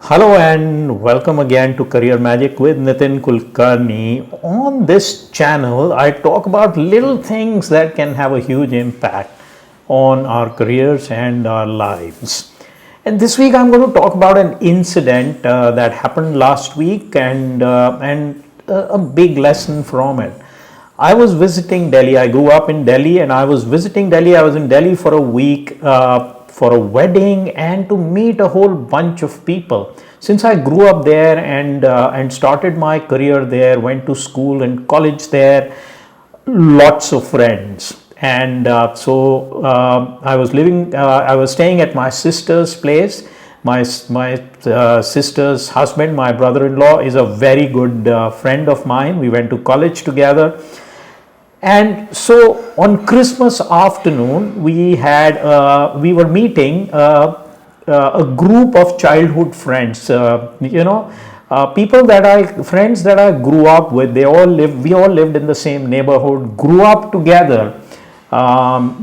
Hello and welcome again to Career Magic with Nitin Kulkarni. On this channel, I talk about little things that can have a huge impact on our careers and our lives. And this week, I'm going to talk about an incident that happened last week and a big lesson from it. I was visiting Delhi. I grew up in Delhi, and I was visiting Delhi. I was in Delhi for a week for a wedding and to meet a whole bunch of people. Since I grew up there and started my career there, went to school and college there, lots of friends. And I was staying at my sister's place. My sister's husband, my brother-in-law, is a very good friend of mine. We went to college together. And so on Christmas afternoon, we were meeting a group of childhood friends. Friends that I grew up with. We all lived in the same neighborhood, grew up together. From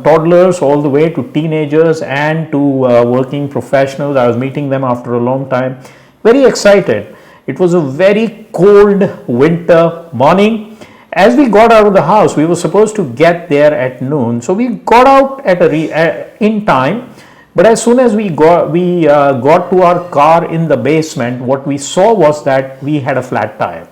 toddlers all the way to teenagers and to working professionals. I was meeting them after a long time. Very excited. It was a very cold winter morning. As we got out of the house, we were supposed to get there at noon. So we got out in time. But as soon as we got to our car in the basement, what we saw was that we had a flat tire.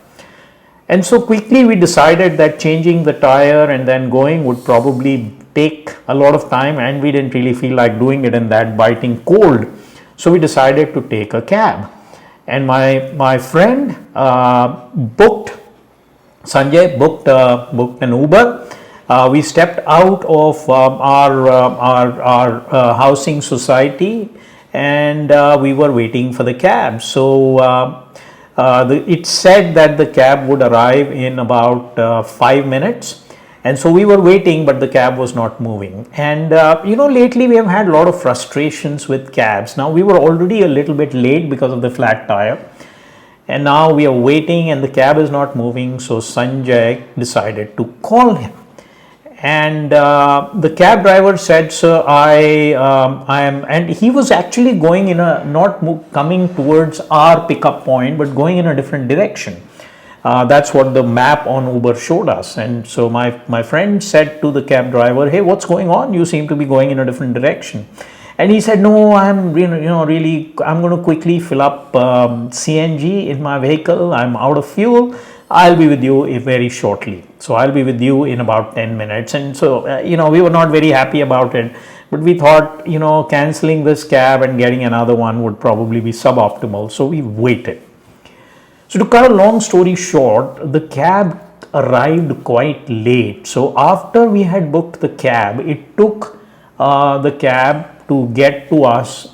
And so quickly we decided that changing the tire and then going would probably take a lot of time, and we didn't really feel like doing it in that biting cold. So we decided to take a cab. And my friend Sanjay booked an Uber. We stepped out of our housing society, and we were waiting for the cab. So it said that the cab would arrive in about 5 minutes. And so we were waiting, but the cab was not moving. And lately we have had a lot of frustrations with cabs. Now we were already a little bit late because of the flat tire. And now we are waiting and the cab is not moving. So Sanjay decided to call him. And the cab driver said, "Sir, I am," and he was actually going coming towards our pickup point, but going in a different direction. That's what the map on Uber showed us. And so my friend said to the cab driver, "Hey, what's going on? You seem to be going in a different direction." And he said, "No, I'm going to quickly fill up CNG in my vehicle. I'm out of fuel. I'll be with you very shortly. So I'll be with you in about 10 minutes. And so, we were not very happy about it, but we thought, canceling this cab and getting another one would probably be suboptimal. So we waited. So to cut a long story short, the cab arrived quite late. So after we had booked the cab, it took the cab to get to us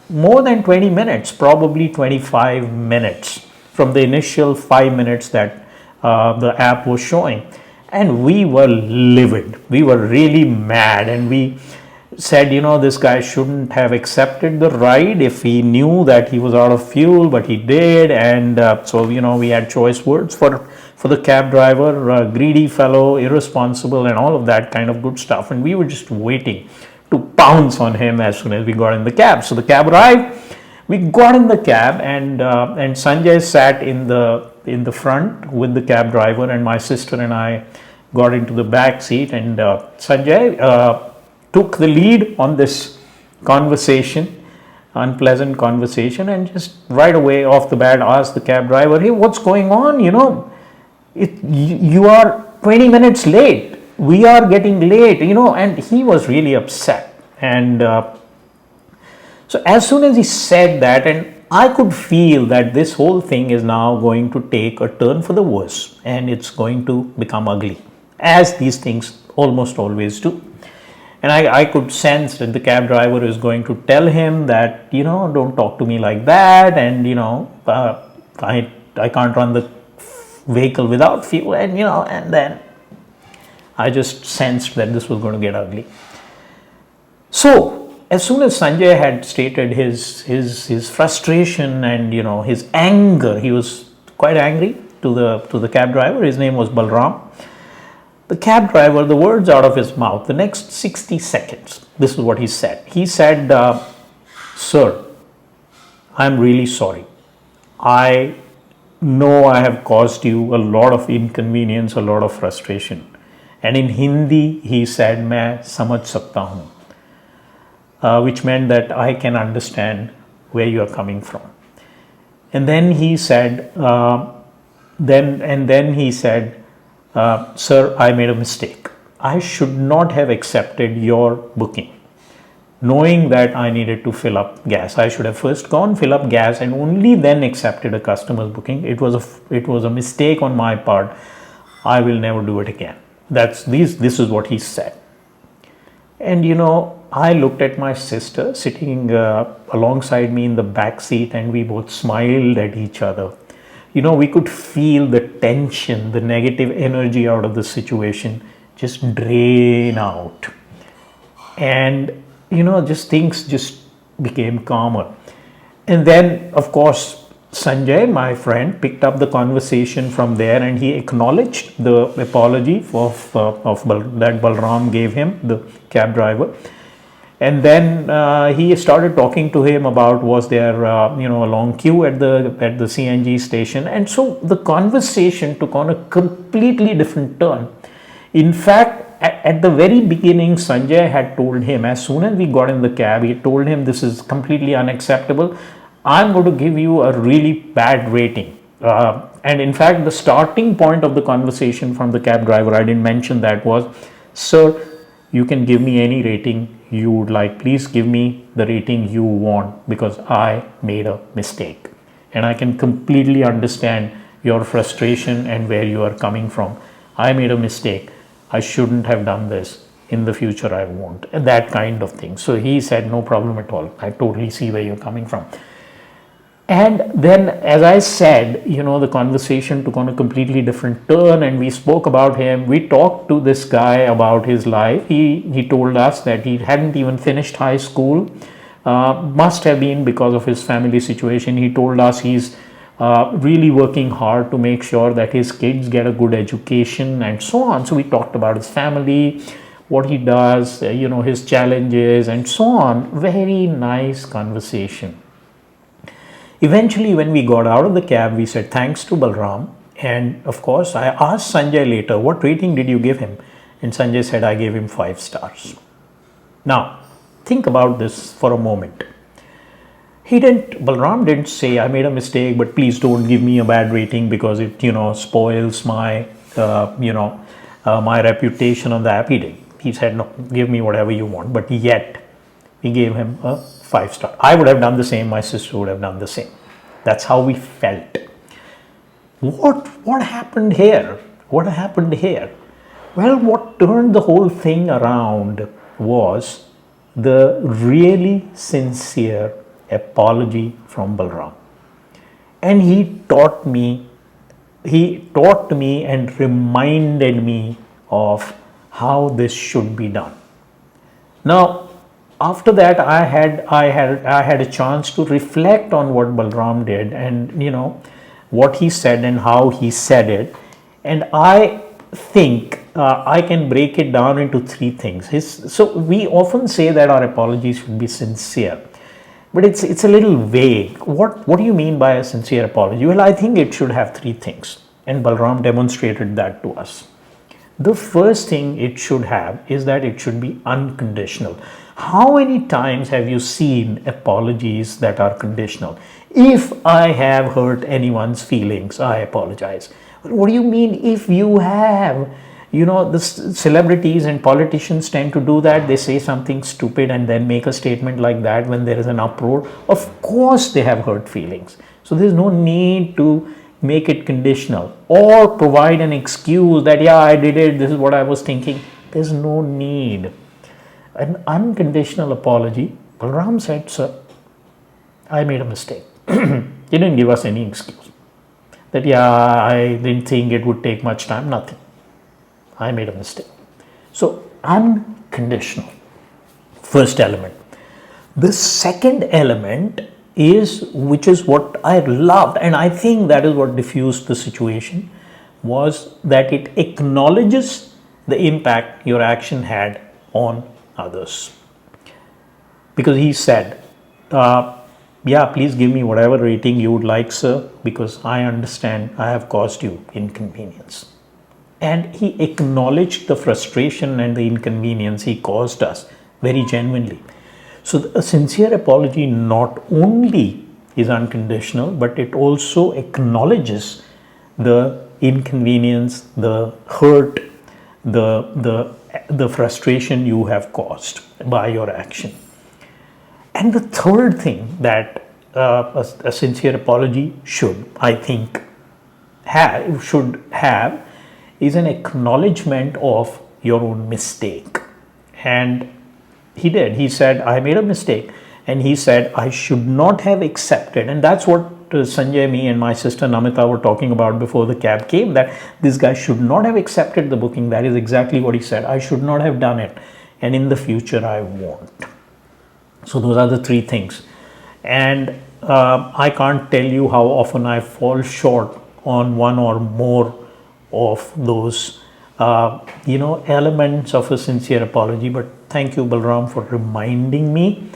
more than 20 minutes, probably 25 minutes from the initial 5 minutes that the app was showing. And we were livid. We were really mad, and we said, this guy shouldn't have accepted the ride if he knew that he was out of fuel, but he did. And so we had choice words for the cab driver, greedy fellow, irresponsible, and all of that kind of good stuff. And we were just waiting to pounce on him as soon as we got in the cab. So the cab arrived. We got in the cab, and Sanjay sat in the front with the cab driver, and my sister and I got into the back seat. And Sanjay took the lead on this unpleasant conversation, and just right away off the bat asked the cab driver, "Hey, what's going on? You are 20 minutes late. We are getting late." And he was really upset. And so as soon as he said that, and I could feel that this whole thing is now going to take a turn for the worse, and it's going to become ugly, as these things almost always do. And I could sense that the cab driver is going to tell him that, don't talk to me like that, and I can't run the vehicle without fuel, and then I just sensed that this was going to get ugly. So as soon as Sanjay had stated his frustration and his anger, he was quite angry to the cab driver. His name was Balram. The cab driver, the words out of his mouth, the next 60 seconds, this is what he said. He said, "Sir, I'm really sorry. I know I have caused you a lot of inconvenience, a lot of frustration. And in Hindi, he said, मैं समझ सकता हूँ, which meant that I can understand where you are coming from. And then he said, sir, I made a mistake. I should not have accepted your booking, knowing that I needed to fill up gas. I should have first gone fill up gas and only then accepted a customer's booking. It was a mistake on my part. I will never do it again. This is what he said. And I looked at my sister sitting alongside me in the back seat, and we both smiled at each other. We could feel the tension, the negative energy out of the situation just drain out. And, just things just became calmer. And then, of course, Sanjay, my friend, picked up the conversation from there, and he acknowledged the apology that Balram gave him, the cab driver. And then he started talking to him about, was there a long queue at the CNG station, and so the conversation took on a completely different turn. In fact, at the very beginning, Sanjay had told him, as soon as we got in the cab, he told him, this is completely unacceptable. I'm going to give you a really bad rating. And in fact, the starting point of the conversation from the cab driver, I didn't mention that, was, sir, you can give me any rating you would like. Please give me the rating you want, because I made a mistake. And I can completely understand your frustration and where you are coming from. I made a mistake. I shouldn't have done this. In the future, I won't. And that kind of thing. So he said, no problem at all. I totally see where you're coming from. And then, as I said, the conversation took on a completely different turn, and we spoke about him. We talked to this guy about his life. He told us that he hadn't even finished high school. Must have been because of his family situation. He told us he's really working hard to make sure that his kids get a good education and so on. So we talked about his family, what he does, his challenges and so on. Very nice conversation. Eventually, when we got out of the cab, we said thanks to Balram. And of course, I asked Sanjay later, what rating did you give him? And Sanjay said, I gave him 5 stars. Now, think about this for a moment. Balram didn't say, I made a mistake, but please don't give me a bad rating because it, spoils my, my reputation on the happy day. He said, no, give me whatever you want. But yet, we gave him a 5 star. I would have done the same. My sister would have done the same. That's how we felt. What happened here? What happened here? Well, what turned the whole thing around was the really sincere apology from Balram. And he taught me and reminded me of how this should be done. Now, after that, I had a chance to reflect on what Balram did, and what he said and how he said it. And I think I can break it down into 3 things. So we often say that our apologies should be sincere, but it's a little vague. What do you mean by a sincere apology? Well, I think it should have 3 things, and Balram demonstrated that to us. The first thing it should have is that it should be unconditional. How many times have you seen apologies that are conditional? If I have hurt anyone's feelings, I apologize. What do you mean if you have? The celebrities and politicians tend to do that. They say something stupid and then make a statement like that when there is an uproar. Of course they have hurt feelings. So there's no need to make it conditional or provide an excuse that, yeah, I did it, this is what I was thinking. There's no need. An unconditional apology, Balram said, sir, I made a mistake. He didn't give us any excuse. That, yeah, I didn't think it would take much time, nothing. I made a mistake. So, unconditional, first element. The second element is, which is what I loved, and I think that is what diffused the situation, was that it acknowledges the impact your action had on others. Because he said, Yeah, please give me whatever rating you would like, sir, because I understand I have caused you inconvenience. And he acknowledged the frustration and the inconvenience he caused us very genuinely. So, a sincere apology not only is unconditional, but it also acknowledges the inconvenience, the hurt, the frustration you have caused by your action. And the third thing that a sincere apology should, I think, should have is an acknowledgement of your own mistake. And he did. He said, I made a mistake. And he said, I should not have accepted. And that's what Sanjay, me, and my sister Namita were talking about before the cab came, that this guy should not have accepted the booking. That is exactly what he said. I should not have done it. And in the future, I won't. So those are the three things. And I can't tell you how often I fall short on one or more of those elements of a sincere apology. But thank you, Balram, for reminding me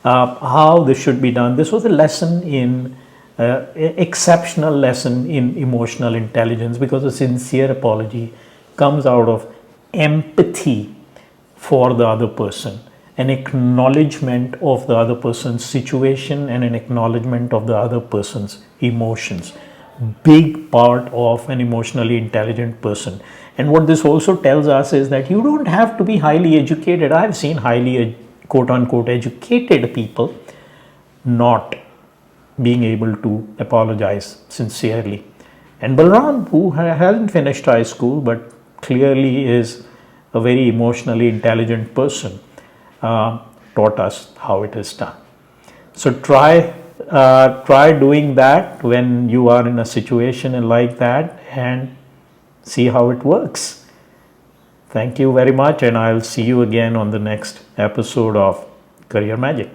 how this should be done. This was a lesson in exceptional lesson in emotional intelligence, because a sincere apology comes out of empathy for the other person, an acknowledgement of the other person's situation, and an acknowledgement of the other person's emotions. Big part of an emotionally intelligent person. And what this also tells us is that you don't have to be highly educated. I've seen highly quote unquote educated people not being able to apologize sincerely. And Balram, who hasn't finished high school but clearly is a very emotionally intelligent person, taught us how it is done. So try doing that when you are in a situation like that and see how it works. Thank you very much, and I'll see you again on the next episode of Career Magic.